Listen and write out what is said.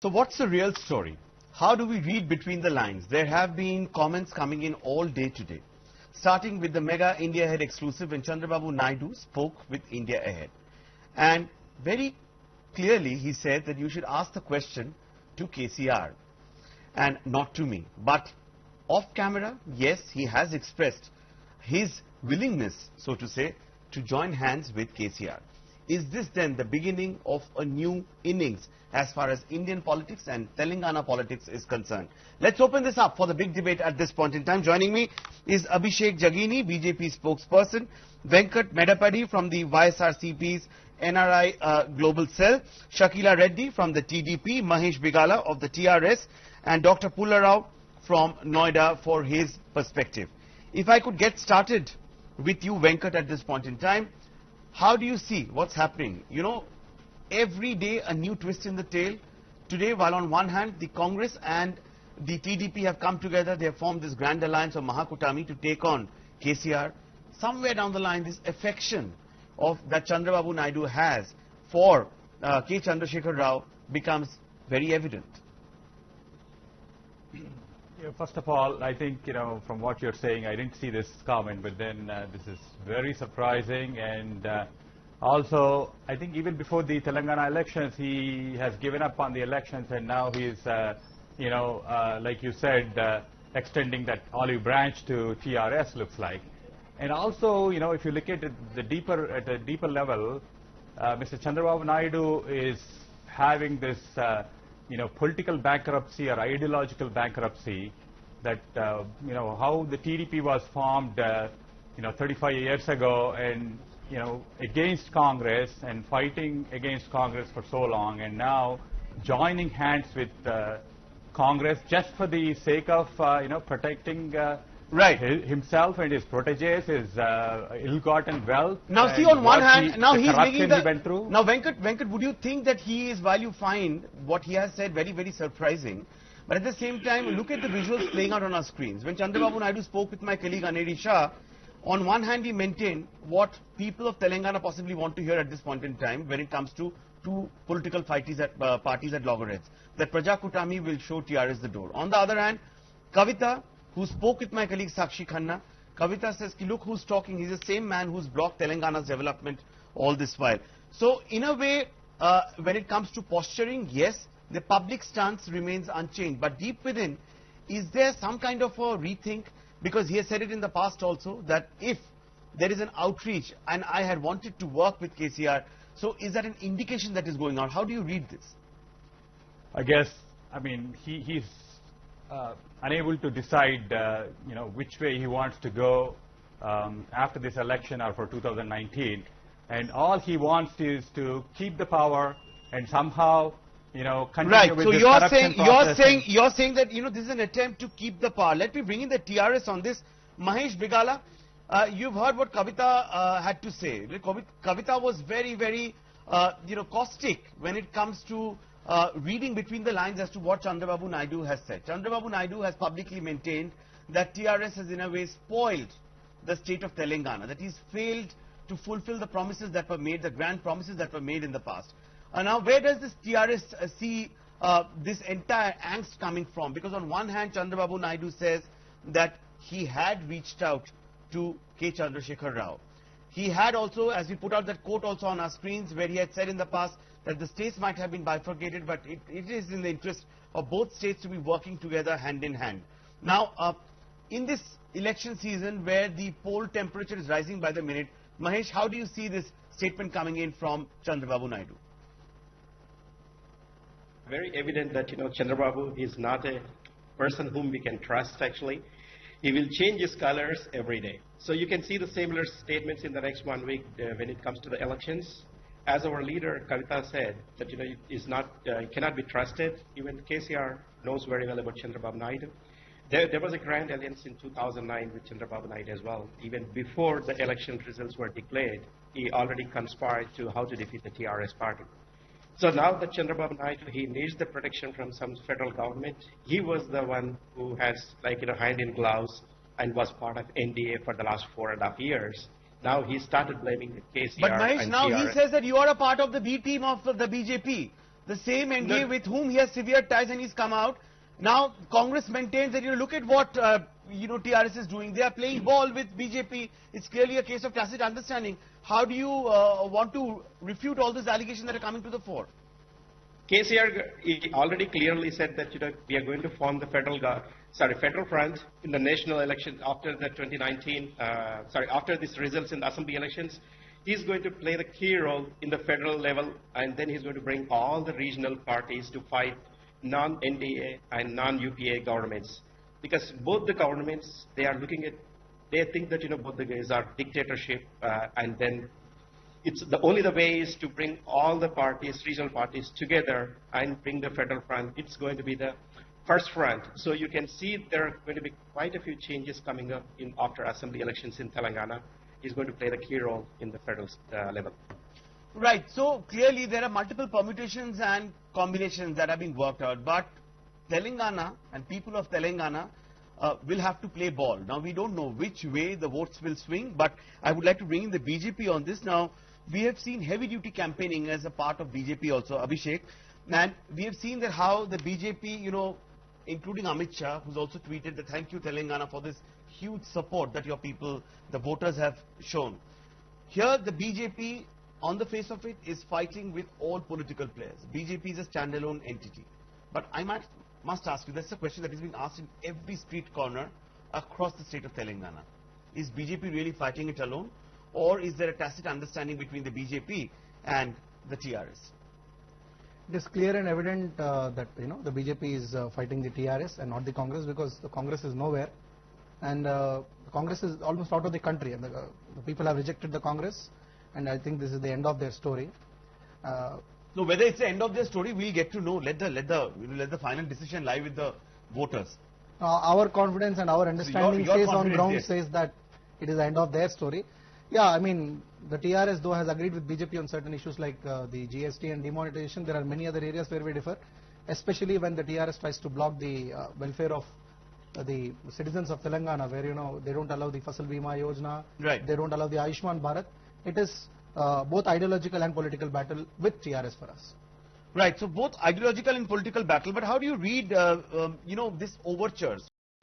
So what's the real story? How do we read between the lines? There have been comments coming in all day today, starting with the mega India Ahead exclusive when Chandrababu Naidu spoke with India Ahead. And very clearly he said that you should ask the question to KCR and not to me. But off camera, yes, he has expressed his willingness, so to say, to join hands with KCR. Is this then the beginning of a new innings as far as Indian politics and Telangana politics is concerned? Let's open this up for the big debate at this point in time. Joining me is Abhishek Jagini, BJP spokesperson, Venkat Medapadi from the YSRCP's NRI Global Cell, Shakila Reddy from the TDP, Mahesh Bigala of the TRS, and Dr. Pullarao from Noida for his perspective. If I could get started with you, Venkat, at this point in time, how do you see what's happening? You know, every day a new twist in the tail. Today, while on one hand, the Congress and the TDP have come together, they have formed this grand alliance of Mahakutami to take on KCR. Somewhere down the line, this affection of that Chandrababu Naidu has for K. Chandrasekhar Rao becomes very evident. Yeah, first of all, I think, from what you're saying, I didn't see this comment, but then this is very surprising. And also, I think even before the Telangana elections, he has given up on the elections, and now he's, like you said, extending that olive branch to TRS, looks like. And also, if you look at it at a deeper level, Mr. Chandrababu Naidu is having this political bankruptcy or ideological bankruptcy, that, how the TDP was formed, 35 years ago, and, against Congress and fighting against Congress for so long, and now joining hands with Congress just for the sake of, protecting himself and his proteges, his ill-gotten wealth. Now, see, on one hand, now he's making the. Went through. Now, Venkat, would you think that he is, while you find what he has said very, very surprising, but at the same time, look at the visuals playing out on our screens. When Chandrababu Naidu spoke with my colleague Aneri Shah, on one hand, he maintained what people of Telangana possibly want to hear at this point in time when it comes to two political parties at loggerheads, that Prajakutami will show TRS the door. On the other hand, Kavita, who spoke with my colleague Sakshi Khanna, Kavita says, look who's talking, he's the same man who's blocked Telangana's development all this while. So, in a way, when it comes to posturing, yes, the public stance remains unchanged. But deep within, is there some kind of a rethink? Because he has said it in the past also, that if there is an outreach, and I had wanted to work with KCR, so is that an indication that is going on? How do you read this? I guess, he's unable to decide, which way he wants to go after this election or for 2019. And all he wants is to keep the power and somehow, continue with this corruption process. You're saying that, this is an attempt to keep the power. Let me bring in the TRS on this. Mahesh Bigala, you've heard what Kavita had to say. Kavita was very, very, caustic when it comes to reading between the lines as to what Chandrababu Naidu has said. Chandrababu Naidu has publicly maintained that TRS has in a way spoiled the state of Telangana, that he's failed to fulfill the promises that were made, the grand promises that were made in the past. Now, where does this TRS see this entire angst coming from? Because on one hand, Chandrababu Naidu says that he had reached out to K. Chandrasekhar Rao. He had also, as we put out that quote also on our screens, where he had said in the past that the states might have been bifurcated, but it is in the interest of both states to be working together hand in hand. Now, in this election season where the poll temperature is rising by the minute, Mahesh, how do you see this statement coming in from Chandrababu Naidu? Very evident that, Chandrababu is not a person whom we can trust, actually. He will change his colors every day. So you can see the similar statements in the next 1 week when it comes to the elections. As our leader, Kavita, said, that, he cannot be trusted. Even KCR knows very well about Chandrababu Naidu. There was a grand alliance in 2009 with Chandrababu Naidu as well. Even before the election results were declared, he already conspired to how to defeat the TRS party. So now that Chandrababu Naidu, he needs the protection from some federal government. He was the one who has, hand in gloves and was part of NDA for the last 4.5 years. Now he started blaming the KCR. But Mahesh, now he says that you are a part of the B team of the BJP. The same NDA No. with whom he has severe ties, and he's come out. Now, Congress maintains that, look at what, TRS is doing. They are playing ball with BJP. It's clearly a case of tacit understanding. How do you want to refute all these allegations that are coming to the fore? KCR he already clearly said that we are going to form the federal front in the national elections after the 2019. After these results in the assembly elections, he's going to play the key role in the federal level, and then he's going to bring all the regional parties to fight non-NDA and non-UPA governments, because both the governments they think that both the guys are dictatorship, and then it's only the way is to bring all the parties, regional parties together and bring the federal front. It's going to be the first front. So you can see there are going to be quite a few changes coming up after assembly elections in Telangana. He's going to play the key role in the federal level. Right. So clearly there are multiple permutations and combinations that are being worked out. But Telangana and people of Telangana will have to play ball. Now we don't know which way the votes will swing, but I would like to bring in the BJP on this. Now we have seen heavy duty campaigning as a part of BJP also, Abhishek, and we have seen that how the BJP, including Amit Shah, who's also tweeted that thank you Telangana for this huge support that your people, the voters have shown. Here the BJP on the face of it is fighting with all political players. BJP is a standalone entity. But I must ask you, that's a question that is being asked in every street corner across the state of Telangana. Is BJP really fighting it alone, or is there a tacit understanding between the BJP and the TRS? It is clear and evident that the BJP is fighting the TRS and not the Congress, because the Congress is nowhere, and the Congress is almost out of the country, and the people have rejected the Congress, and I think this is the end of their story. No, whether it's the end of their story, we'll get to know. Let the final decision lie with the voters. Our confidence and our understanding your says on confidence, ground yes, says that it is the end of their story. Yeah, I mean, the TRS though has agreed with BJP on certain issues like the GST and demonetization. There are many other areas where we differ, especially when the TRS tries to block the welfare of the citizens of Telangana, where they don't allow the Fasal Bima Yojana, right. They don't allow the Ayushman Bharat. It is both ideological and political battle with TRS for us. Right, so both ideological and political battle, but how do you read, these overtures